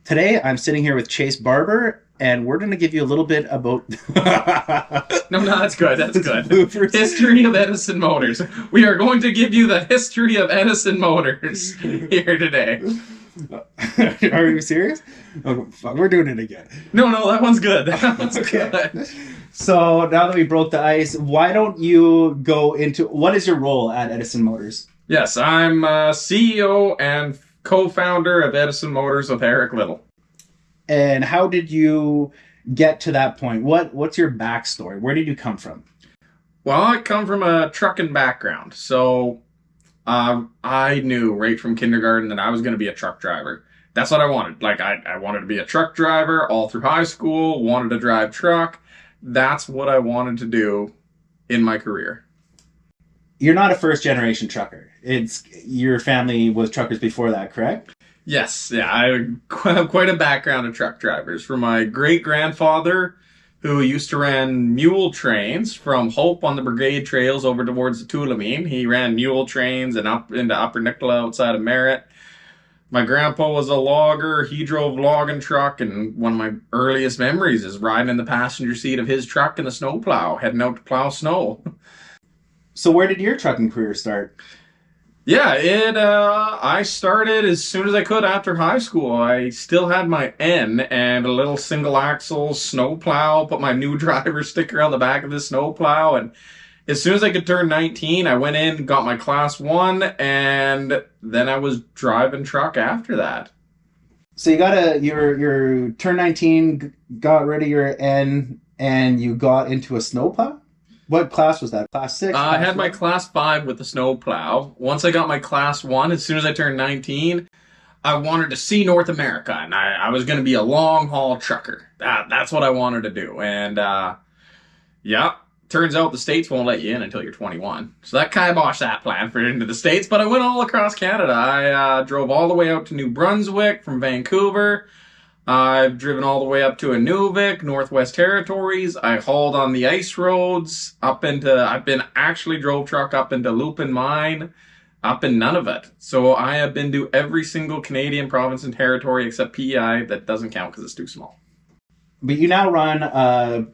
Today, I'm sitting here with Chace Barber, and we're going to give you a little bit about No, that's good. That's good. bloopers. History of Edison Motors. We are going to give you the history of Edison Motors here today. Are you serious? Oh, fuck, we're doing it again. No, that one's good. That one's Okay. good. So now that we broke the ice, why don't you go into what is your role at Edison Motors? Yes, I'm CEO and co-founder of Edison Motors with Eric Little. And how did you get to that point? What's your backstory? Where did you come from? Well, I come from a trucking background, so I knew right from kindergarten that I was going to be a truck driver. That's what I wanted. Like, I wanted to be a truck driver all through high school, wanted to drive truck. That's what I wanted to do in my career. You're not a first generation trucker. It's your family was truckers before that, correct? Yes, yeah, I have quite a background of truck drivers. From my great-grandfather, who used to run mule trains from Hope on the Brigade Trails over towards the Tulameen. He ran mule trains and up into Upper Nicola outside of Merritt. My grandpa was a logger. He drove logging truck, and one of my earliest memories is riding in the passenger seat of his truck in the snowplow, heading out to plow snow. So where did your trucking career start? Yeah, I started as soon as I could after high school. I still had my N and a little single axle snowplow, put my new driver sticker on the back of the snowplow, and as soon as I could turn 19, I went in, got my class 1, and then I was driving truck after that. So you got your turn 19, got rid of your N, and you got into a snowplow? What class was that? Class 6? I had my class 5 with the snowplow. Once I got my class 1, as soon as I turned 19, I wanted to see North America, and I was going to be a long-haul trucker. That's what I wanted to do. And, yeah, turns out the States won't let you in until you're 21. So that kiboshed that plan for into the States, but I went all across Canada. I drove all the way out to New Brunswick from Vancouver. I've driven all the way up to Inuvik, Northwest Territories. I hauled on the ice roads I've been actually drove truck up into Lupin Mine, up in Nunavut. So I have been to every single Canadian province and territory except PEI. That doesn't count because it's too small. But you now run a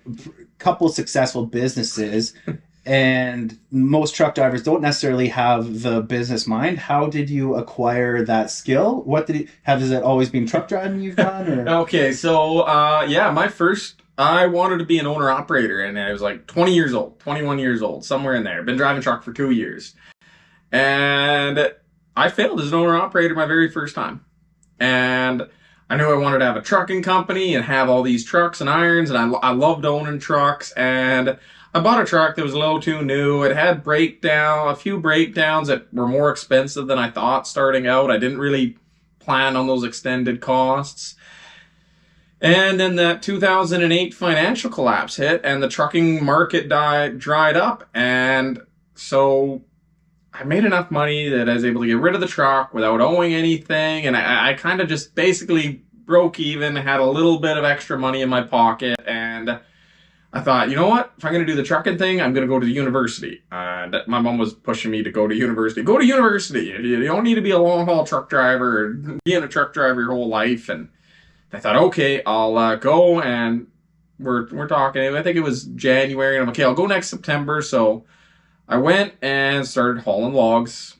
couple successful businesses, and most truck drivers don't necessarily have the business mind. How did you acquire that skill? Has it always been truck driving you've done? Or? Okay, so I wanted to be an owner-operator, and I was like 20 years old, 21 years old, somewhere in there. Been driving truck for 2 years. And I failed as an owner-operator my very first time. And I knew I wanted to have a trucking company and have all these trucks and irons, and I loved owning trucks, and I bought a truck that was a little too new. It had a few breakdowns that were more expensive than I thought starting out. I didn't really plan on those extended costs. And then that 2008 financial collapse hit, and the trucking market dried up, and so I made enough money that I was able to get rid of the truck without owing anything, and I kind of just basically broke even, had a little bit of extra money in my pocket, and I thought, you know what? If I'm going to do the trucking thing, I'm going to go to the university. And my mom was pushing me to go to university. Go to university. You don't need to be a long-haul truck driver or being a truck driver your whole life. And I thought, okay, I'll go, and we're talking. I think it was January, and I'm like, okay, I'll go next September. So I went and started hauling logs,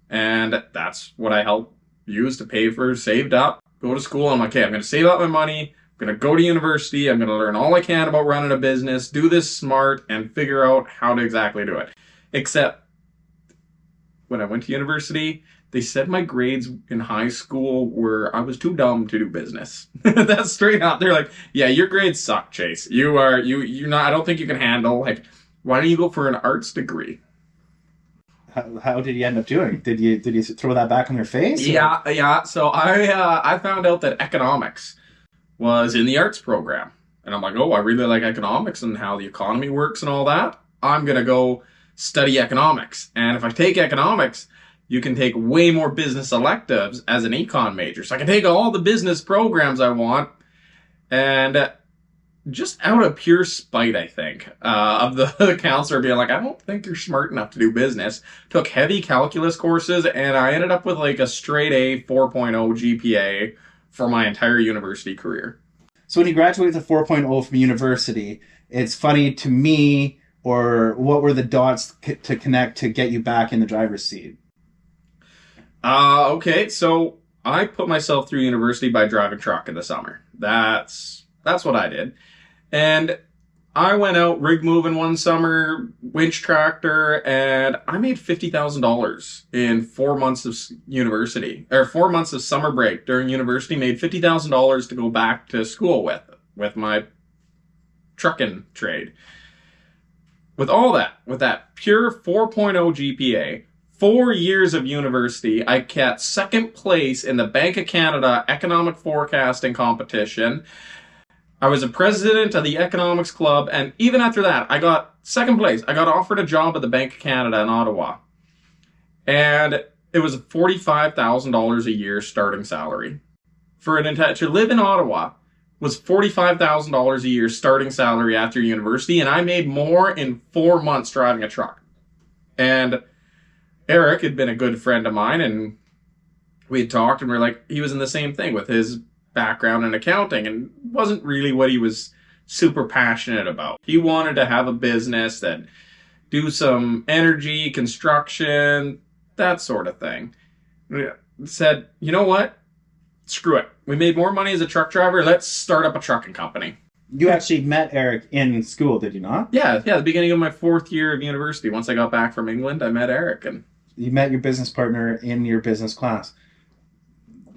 and that's what I helped use to pay for, saved up, go to school. I'm like, okay, I'm going to save up my money. I'm going to go to university. I'm going to learn all I can about running a business, do this smart, and figure out how to exactly do it. Except when I went to university, they said my grades in high school I was too dumb to do business. That's straight up. They're like, yeah, your grades suck, Chace. You're not, I don't think you can handle, like, why don't you go for an arts degree? How did you end up doing? Did you throw that back on your face? Yeah. So I found out that economics was in the arts program. And I'm like, oh, I really like economics and how the economy works and all that. I'm going to go study economics. And if I take economics, you can take way more business electives as an econ major. So I can take all the business programs I want. And just out of pure spite, I think, of the counselor being like, I don't think you're smart enough to do business, took heavy calculus courses, and I ended up with like a straight A 4.0 GPA for my entire university career. So when you graduated with a 4.0 from university, it's funny to me, or what were the dots to connect to get you back in the driver's seat? Okay, so I put myself through university by driving truck in the summer. That's what I did. And I went out rig moving one summer, winch tractor, and I made $50,000 in 4 months of university, or 4 months of summer break during university. Made $50,000 to go back to school with my trucking trade. With all that, with that pure 4.0 GPA, 4 years of university, I kept second place in the Bank of Canada economic forecasting competition. I was a president of the economics club, and even after that, I got second place. I got offered a job at the Bank of Canada in Ottawa. And it was $45,000 a year starting salary. To live in Ottawa was $45,000 a year starting salary after university, and I made more in 4 months driving a truck. And Eric had been a good friend of mine, and we had talked, and we were like, he was in the same thing with his background in accounting, and wasn't really what he was super passionate about. He wanted to have a business that do some energy, construction, that sort of thing. We said, you know what? Screw it. We made more money as a truck driver. Let's start up a trucking company. You actually met Eric in school, did you not? Yeah, the beginning of my 4th year of university. Once I got back from England, I met Eric. And you met your business partner in your business class.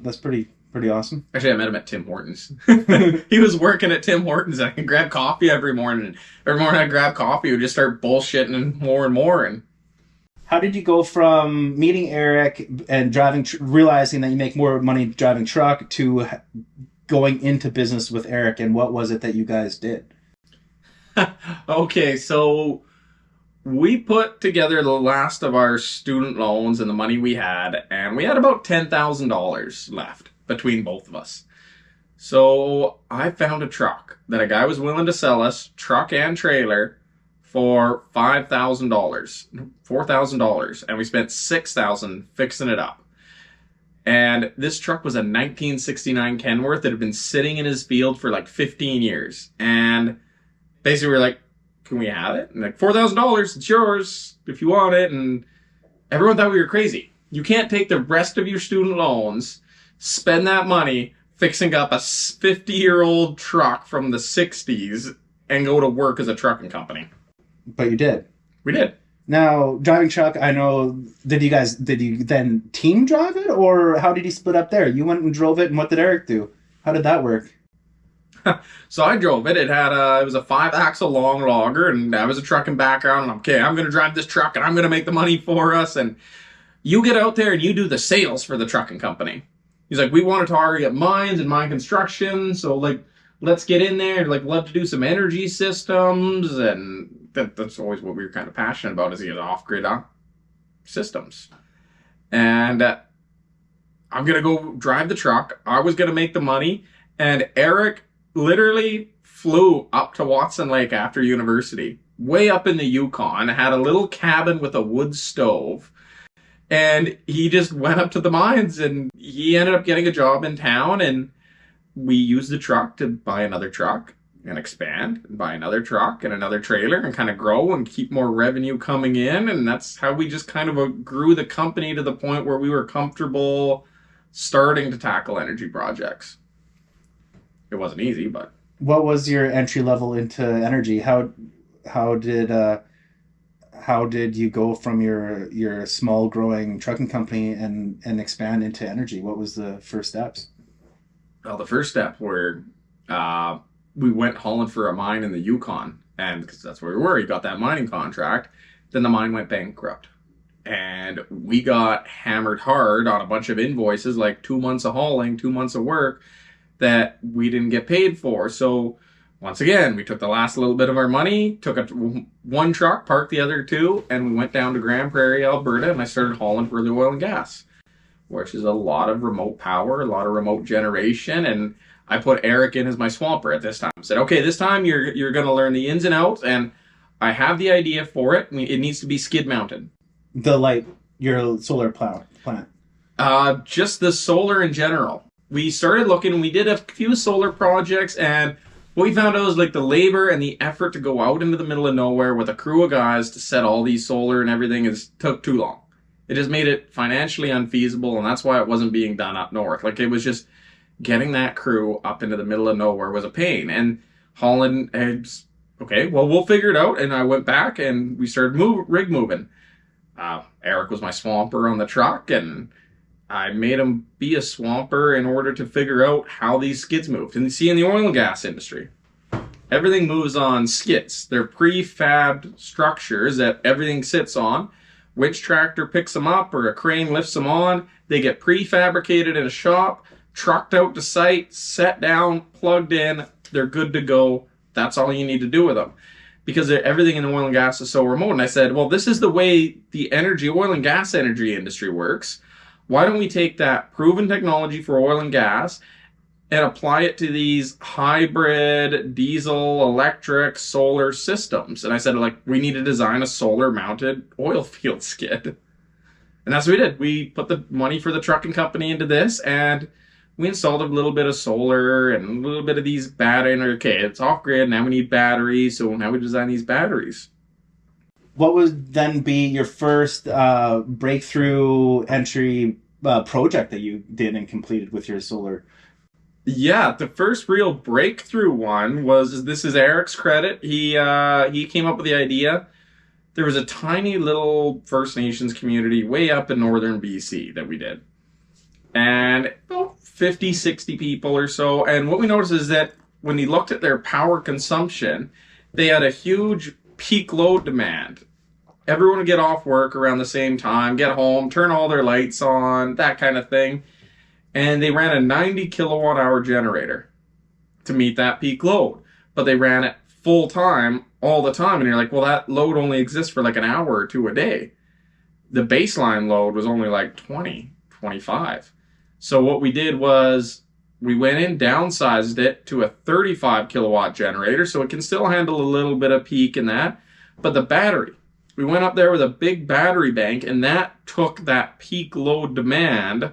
That's pretty awesome. Actually, I met him at Tim Hortons. He was working at Tim Hortons. I could grab coffee every morning. And every morning I'd grab coffee, we'd just start bullshitting more and more. And how did you go from meeting Eric and realizing that you make more money driving truck to going into business with Eric, and what was it that you guys did? Okay, so we put together the last of our student loans and the money we had, and we had about $10,000 left between both of us. So I found a truck that a guy was willing to sell us, truck and trailer, for $4,000, and we spent $6,000 fixing it up. And this truck was a 1969 Kenworth that had been sitting in his field for like 15 years. And basically we were like, can we have it? And like, $4,000, it's yours if you want it. And everyone thought we were crazy. You can't take the rest of your student loans, spend that money fixing up a 50-year-old truck from the 60s and go to work as a trucking company. But you did. We did. Now, driving truck, I know, did you then team drive it, or how did you split up there? You went and drove it, and what did Eric do? How did that work? So I drove it. It was a 5-axle long logger, and I was a trucking background, and I'm going to drive this truck, and I'm going to make the money for us, and you get out there and you do the sales for the trucking company. He's like, we want to target mines and mine construction, so like, let's get in there, like, love to do some energy systems, and that's always what we were kind of passionate about, is off-grid systems. And I'm going to go drive the truck. I was going to make the money, and Eric literally flew up to Watson Lake after university, way up in the Yukon, had a little cabin with a wood stove, and he just went up to the mines, and he ended up getting a job in town, and we used the truck to buy another truck and expand and buy another truck and another trailer and kind of grow and keep more revenue coming in. And that's how we just kind of grew the company to the point where we were comfortable starting to tackle energy projects. It wasn't easy, but... What was your entry level into energy? How did you go from your small growing trucking company and expand into energy? What was the first steps? Well, the first step were we went hauling for a mine in the Yukon, and because that's where we were, you got that mining contract. Then the mine went bankrupt, and we got hammered hard on a bunch of invoices, like 2 months of hauling, 2 months of work that we didn't get paid for. So once again, we took the last little bit of our money, took one truck, parked the other two, and we went down to Grand Prairie, Alberta, and I started hauling for the oil and gas, which is a lot of remote power, a lot of remote generation. And I put Eric in as my swamper at this time. I said, okay, this time you're going to learn the ins and outs, and I have the idea for it. It needs to be skid mounted. Your solar plant? Just the solar in general. we started looking, we did a few solar projects, and what we found out was like the labor and the effort to go out into the middle of nowhere with a crew of guys to set all these solar and everything took too long. It just made it financially unfeasible, and that's why it wasn't being done up north. Like, it was just getting that crew up into the middle of nowhere was a pain. And Holland, okay, well, we'll figure it out. And I went back and we started rig moving. Eric was my swamper on the truck, and I made him be a swamper in order to figure out how these skids moved. And you see, in the oil and gas industry, everything moves on skids. They're prefabbed structures that everything sits on. Which tractor picks them up or a crane lifts them on, they get prefabricated in a shop, trucked out to site, set down, plugged in, they're good to go. That's all you need to do with them. Because everything in the oil and gas is so remote. And I said, well, this is the way the oil and gas energy industry works. Why don't we take that proven technology for oil and gas and apply it to these hybrid diesel, electric, solar systems? And I said, like, we need to design a solar mounted oil field skid. And that's what we did. We put the money for the trucking company into this, and we installed a little bit of solar and a little bit of these batteries. Okay, it's off grid. Now we need batteries. So now we design these batteries. What would then be your first breakthrough entry project that you did and completed with your solar? Yeah, the first real breakthrough one was, this is Eric's credit. He came up with the idea. There was a tiny little First Nations community way up in northern BC that we did. And about 50, 60 people or so. And what we noticed is that when he looked at their power consumption, they had a huge peak load demand. Everyone would get off work around the same time, get home, turn all their lights on, that kind of thing. And they ran a 90 kilowatt hour generator to meet that peak load. But they ran it full time all the time. And you're like, well, that load only exists for like an hour or two a day. The baseline load was only like 20, 25. So what we did was we went in, downsized it to a 35 kilowatt generator. So it can still handle a little bit of peak in that. But the battery, we went up there with a big battery bank, and that took that peak load demand.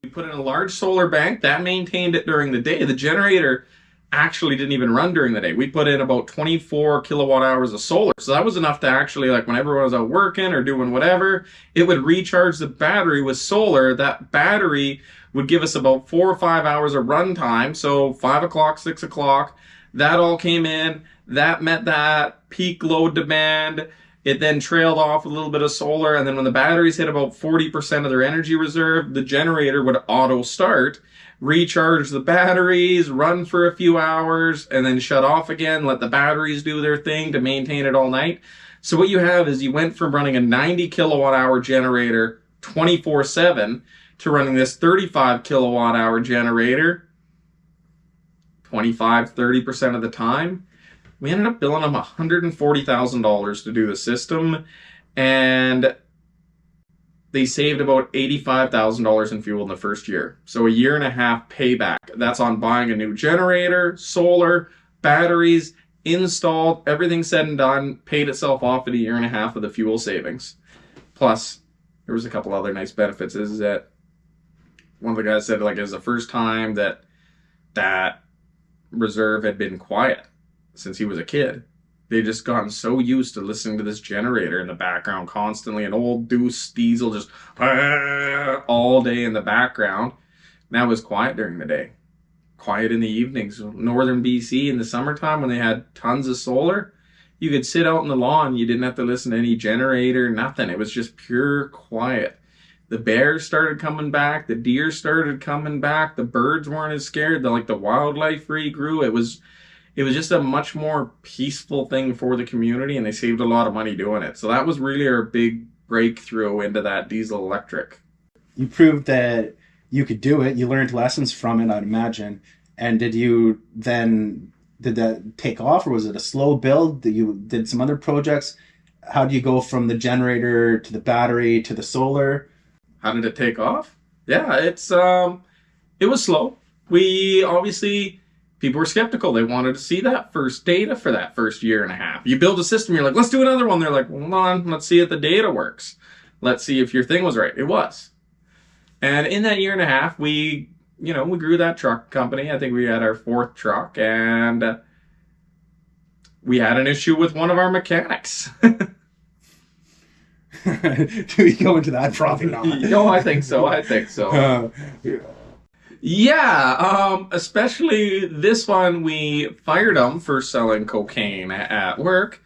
We put in a large solar bank that maintained it during the day. The generator actually didn't even run during the day. We put in about 24 kilowatt hours of solar. So that was enough to actually, like, when everyone was out working or doing whatever, it would recharge the battery with solar. That battery would give us about 4 or 5 hours of run time. So 5 o'clock, 6 o'clock, that all came in. That met that peak load demand. It then trailed off a little bit of solar, and then when the batteries hit about 40% of their energy reserve, the generator would auto start, recharge the batteries, run for a few hours, and then shut off again, let the batteries do their thing to maintain it all night. So what you have is you went from running a 90 kilowatt hour generator 24/7 to running this 35 kilowatt hour generator 25, 30% of the time. We ended up billing them $140,000 to do the system, and they saved about $85,000 in fuel in the first year. So a year and a half payback. That's on buying a new generator, solar, batteries, installed, everything said and done, paid itself off in a year and a half of the fuel savings. Plus, there was a couple other nice benefits. Is that one of the guys said, like, it was the first time that that reserve had been quiet since he was a kid. They'd just gotten so used to listening to this generator in the background constantly, an old Deuce diesel just all day in the background. Now it was quiet during the day, quiet in the evenings. Northern BC in the summertime when they had tons of solar, you could sit out in the lawn. You didn't have to listen to any generator, nothing. It was just pure quiet. The bears started coming back. The deer started coming back. The birds weren't as scared. The wildlife regrew. It was just a much more peaceful thing for the community, and they saved a lot of money doing it. So that was really our big breakthrough into that diesel electric. You proved that you could do it. You learned lessons from it, I'd imagine. And did that take off, or was it a slow build? You did some other projects? How do you go from the generator to the battery to the solar? How did it take off? Yeah, it was slow. People were skeptical. They wanted to see that first data for that first year and a half. You build a system, you're like, let's do another one. They're like, hold on, let's see if the data works. Let's see if your thing was right. It was. And in that year and a half, we we grew that truck company. I think we had our fourth truck, and we had an issue with one of our mechanics. Do we go into that? Probably not. No, I think so. I think so. Yeah, especially this one, we fired him for selling cocaine at work.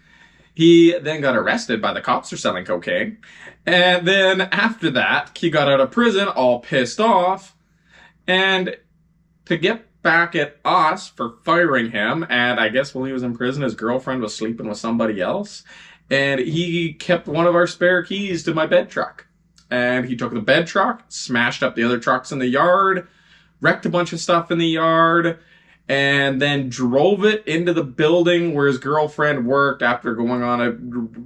He then got arrested by the cops for selling cocaine. And then after that, he got out of prison all pissed off. And to get back at us for firing him, and I guess while he was in prison, his girlfriend was sleeping with somebody else. And he kept one of our spare keys to my bed truck. And he took the bed truck, smashed up the other trucks in the yard, wrecked a bunch of stuff in the yard, and then drove it into the building where his girlfriend worked after going on a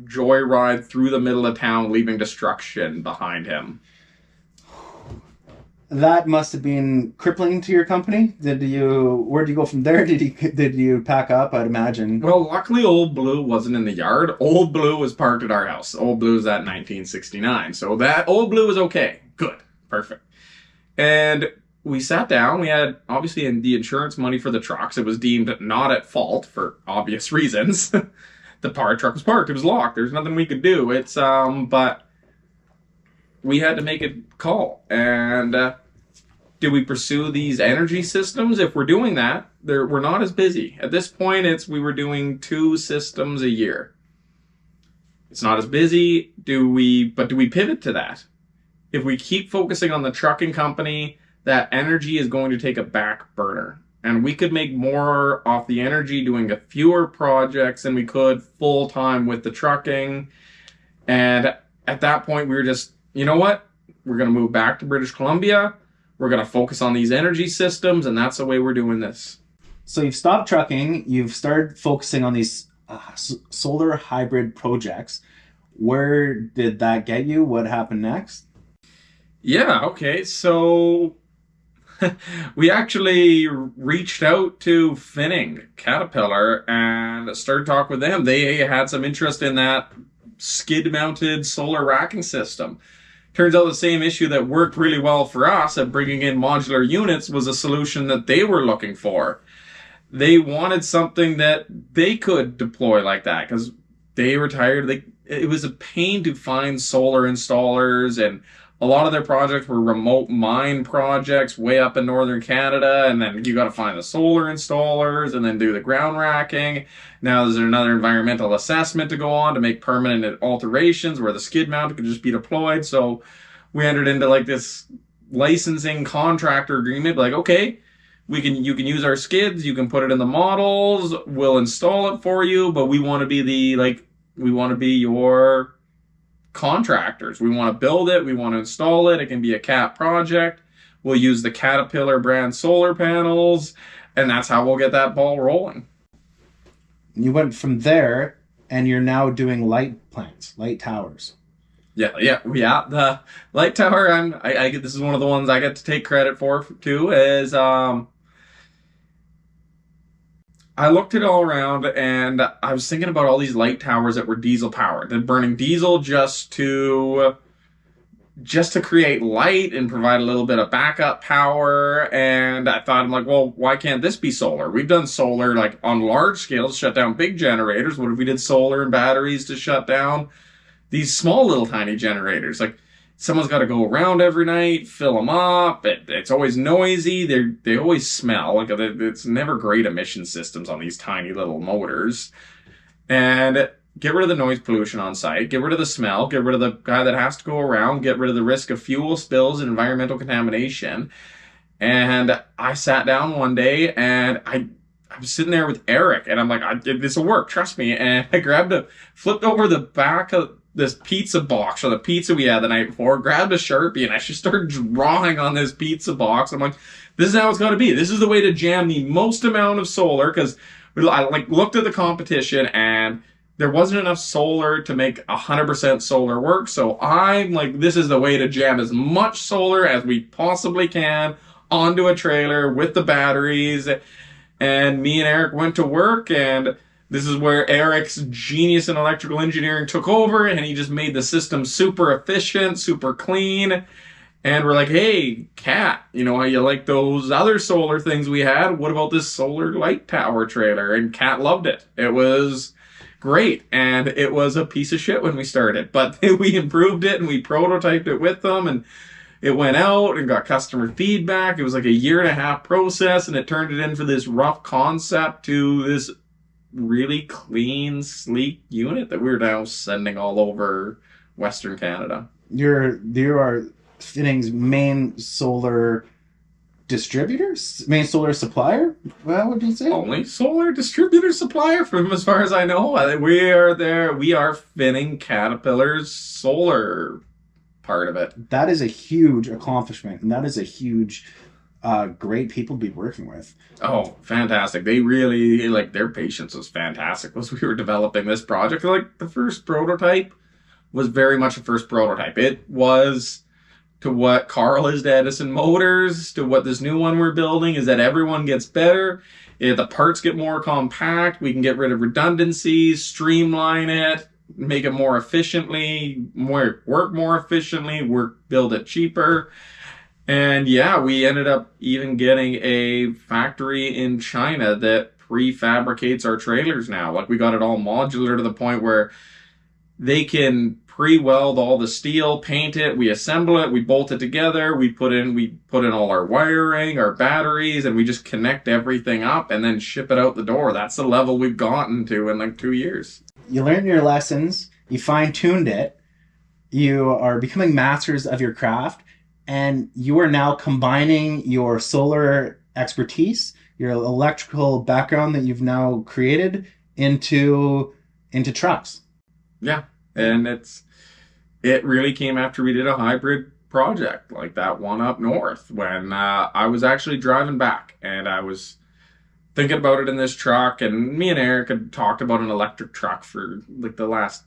joyride through the middle of town, leaving destruction behind him. That must have been crippling to your company. Where'd you go from there? Did you pack up? I'd imagine. Well, luckily Old Blue wasn't in the yard. Old Blue was parked at our house. Old Blue's at 1969. So that Old Blue was okay. Good. Perfect. And we sat down. We had, obviously, the insurance money for the trucks. It was deemed not at fault for obvious reasons. The truck was parked. It was locked. There's nothing we could do. But we had to make a call. And do we pursue these energy systems? If we're doing that, we're not as busy. At this point, we were doing 2 systems a year. It's not as busy. Do we pivot to that? If we keep focusing on the trucking company, that energy is going to take a back burner. And we could make more off the energy doing fewer projects than we could full time with the trucking. And at that point, we were just, you know what? We're going to move back to British Columbia. We're going to focus on these energy systems, and that's the way we're doing this. So you've stopped trucking. You've started focusing on these solar hybrid projects. Where did that get you? What happened next? Yeah, okay. So we actually reached out to Finning Caterpillar and started talking with them. They had some interest in that skid-mounted solar racking system. Turns out the same issue that worked really well for us at bringing in modular units was a solution that they were looking for. They wanted something that they could deploy like that because they were tired. It was a pain to find solar installers, and a lot of their projects were remote mine projects way up in northern Canada, and then you got to find the solar installers and then do the ground racking. Now there's another environmental assessment to go on to make permanent alterations where the skid mount could just be deployed. So we entered into like this licensing contractor agreement, like, okay, you can use our skids, you can put it in the models, we'll install it for you, but we want to be your contractors. We want to build it, we want to install it. It can be a CAT project. We'll use the Caterpillar brand solar panels, and that's how we'll get that ball rolling. You went from there, and you're now doing light towers. Yeah. The light tower, I get, this is one of the ones I get to take credit for too. Is I looked it all around, and I was thinking about all these light towers that were diesel powered. They're burning diesel just to create light and provide a little bit of backup power. And I thought, I'm like, well, why can't this be solar? We've done solar like on large scales, shut down big generators. What if we did solar and batteries to shut down these small little tiny generators? Like, someone's got to go around every night, fill them up. It's always noisy. They always smell. Like, it's never great emission systems on these tiny little motors. And get rid of the noise pollution on site, get rid of the smell, get rid of the guy that has to go around, get rid of the risk of fuel spills and environmental contamination. And I sat down one day, and I was sitting there with Eric, and I'm like, this will work, trust me. And I flipped over the back of this pizza box or the pizza we had the night before, grabbed a Sharpie, and I just started drawing on this pizza box. I'm like, this is how it's got to be. This is the way to jam the most amount of solar, because I looked at the competition, and there wasn't enough solar to make 100% solar work. So I'm like, this is the way to jam as much solar as we possibly can onto a trailer with the batteries. And me and Eric went to work, and this is where Eric's genius in electrical engineering took over, and he just made the system super efficient, super clean. And we're like, hey, Kat, you know how you like those other solar things we had? What about this solar light tower trailer? And Kat loved it. It was great. And it was a piece of shit when we started. But we improved it and we prototyped it with them. And it went out and got customer feedback. It was like a 1.5-year process. And it turned it into this rough concept to this really clean, sleek unit that we're now sending all over Western Canada. You are Finning's main solar distributors, main solar supplier. What would you say? Only solar distributor supplier, from as far as I know. We are there. We are Finning Caterpillar's solar part of it. That is a huge accomplishment, and that is a huge, great people to be working with. Oh, fantastic! They really their patience was fantastic as we were developing this project. Like the first prototype was very much a first prototype. It was to what Carl is to Edison Motors, to what this new one we're building is that everyone gets better. The parts get more compact. We can get rid of redundancies, streamline it, make it more efficiently, work more efficiently, build it cheaper. And yeah, we ended up even getting a factory in China that prefabricates our trailers now. Like we got it all modular to the point where they can pre-weld all the steel, paint it, we assemble it, we bolt it together, we put in all our wiring, our batteries, and we just connect everything up and then ship it out the door. That's the level we've gotten to in 2 years. You learned your lessons, you fine-tuned it, you are becoming masters of your craft, and you are now combining your solar expertise, your electrical background that you've now created into trucks. Yeah, and it really came after we did a hybrid project like that one up north when I was actually driving back and I was thinking about it in this truck, and me and Eric had talked about an electric truck for the last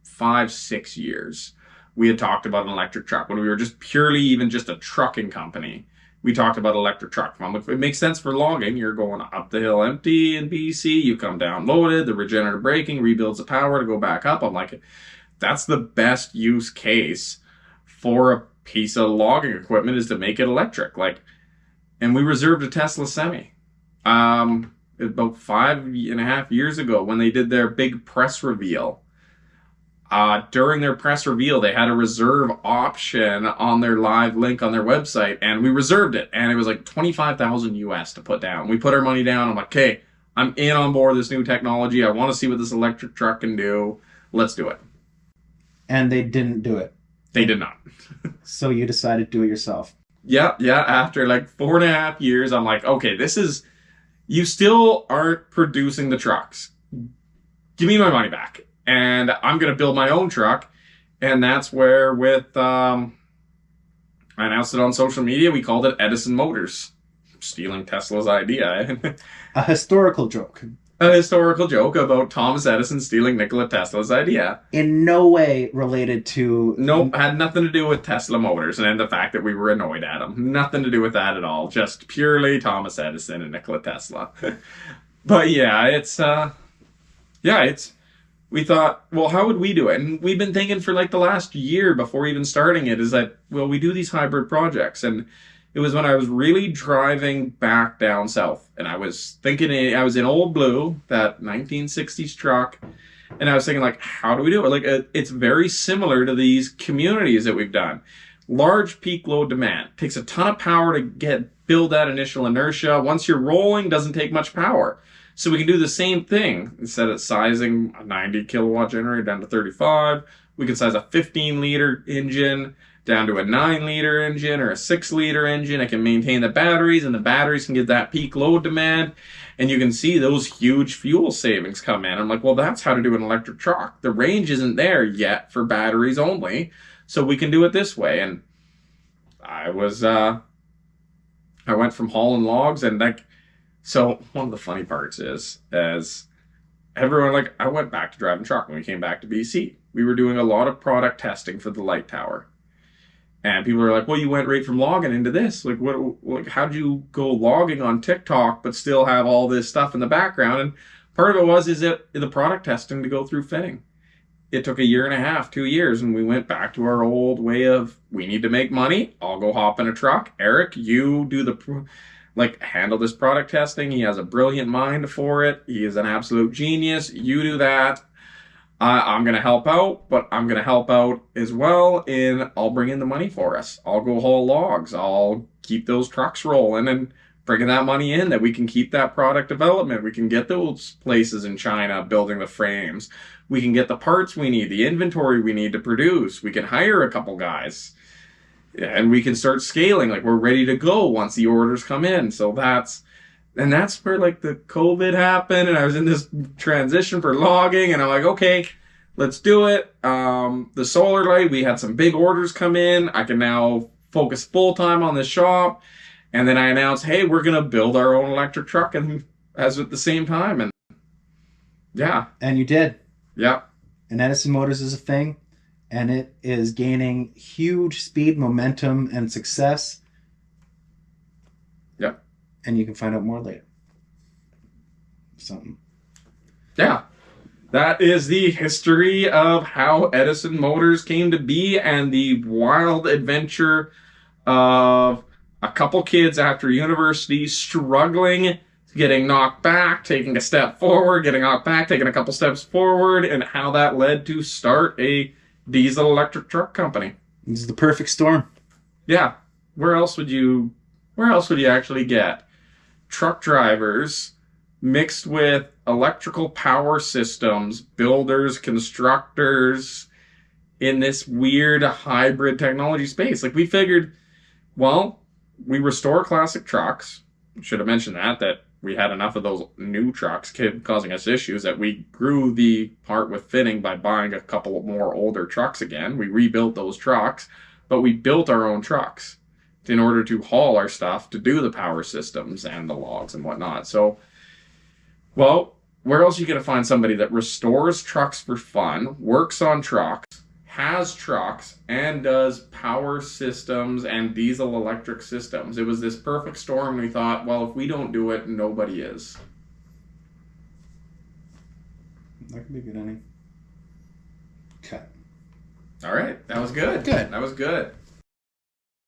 5-6 years. We had talked about an electric truck when we were just purely even just a trucking company. We talked about electric truck. I'm like, it makes sense for logging. You're going up the hill empty in BC. You come down loaded. The regenerative braking rebuilds the power to go back up. I'm like, that's the best use case for a piece of logging equipment is to make it electric. And we reserved a Tesla Semi. About 5.5 years ago when they did their big press reveal. During their press reveal, they had a reserve option on their live link on their website, and we reserved it. And it was like $25,000 US to put down. We put our money down. I'm like, okay, I'm in on board this new technology. I want to see what this electric truck can do. Let's do it. And they didn't do it. They did not. So you decided to do it yourself. Yeah. After 4.5 years, I'm like, okay, you still aren't producing the trucks. Give me my money back. And I'm going to build my own truck. And that's where I announced it on social media. We called it Edison Motors. Stealing Tesla's idea. A historical joke. A historical joke about Thomas Edison stealing Nikola Tesla's idea. In no way related to... Nope, had nothing to do with Tesla Motors and the fact that we were annoyed at him. Nothing to do with that at all. Just purely Thomas Edison and Nikola Tesla. But yeah, we thought, well, how would we do it? And we've been thinking for the last year before even starting it is that, well, we do these hybrid projects. And it was when I was really driving back down south and I was thinking, I was in Old Blue, that 1960s truck. And I was thinking how do we do it? It's very similar to these communities that we've done. Large peak load demand. Takes a ton of power to build that initial inertia. Once you're rolling, doesn't take much power. So we can do the same thing. Instead of sizing a 90 kilowatt generator down to 35, we can size a 15-liter engine down to a 9-liter engine or a 6-liter engine. It can maintain the batteries, and the batteries can get that peak load demand. And you can see those huge fuel savings come in. I'm like, well, that's how to do an electric truck. The range isn't there yet for batteries only, so we can do it this way. And I went from hauling logs and so one of the funny parts is, as everyone, I went back to driving truck when we came back to BC. We were doing a lot of product testing for the light tower. And people were like, well, you went right from logging into this. How'd you go logging on TikTok but still have all this stuff in the background? And part of it is that the product testing to go through Finning. it took a year and a half, 2 years, and we went back to our old way of, we need to make money. I'll go hop in a truck. Eric, you do handle this product testing. He has a brilliant mind for it. He is an absolute genius. You do that. I'm going to help out, but I'm going to help out as well, and I'll bring in the money for us. I'll go haul logs. I'll keep those trucks rolling and bringing that money in that we can keep that product development. We can get those places in China building the frames. We can get the parts we need, the inventory we need to produce. We can hire a couple guys, and we can start scaling. Like, we're ready to go once the orders come in. So that's where like the COVID happened, and I was in this transition for logging, and I'm like, okay, let's do it. The solar light, we had some big orders come in. I can now focus full time on the shop. And then I announced, hey, we're going to build our own electric truck and as at the same time. And yeah. And you did. Yeah. And Edison Motors is a thing, and it is gaining huge speed, momentum, and success. Yep. And you can find out more later. Something. Yeah. That is the history of how Edison Motors came to be and the wild adventure of a couple kids after university struggling, getting knocked back, taking a step forward, getting knocked back, taking a couple steps forward, and how that led to start a diesel electric truck company. This is the perfect storm. Yeah. Where else would you actually get truck drivers mixed with electrical power systems, builders, constructors in this weird hybrid technology space? Like, we figured, well, we restore classic trucks. Should have mentioned that we had enough of those new trucks causing us issues that we grew the part with fitting by buying a couple more older trucks again. We rebuilt those trucks, but we built our own trucks in order to haul our stuff, to do the power systems and the logs and whatnot. So, well, where else are you going to find somebody that restores trucks for fun, works on trucks, has trucks, and does power systems and diesel electric systems? It was this perfect storm, and we thought, well, if we don't do it, nobody is. That could be a good ending. Cut. All right. That was good. Good. That was good.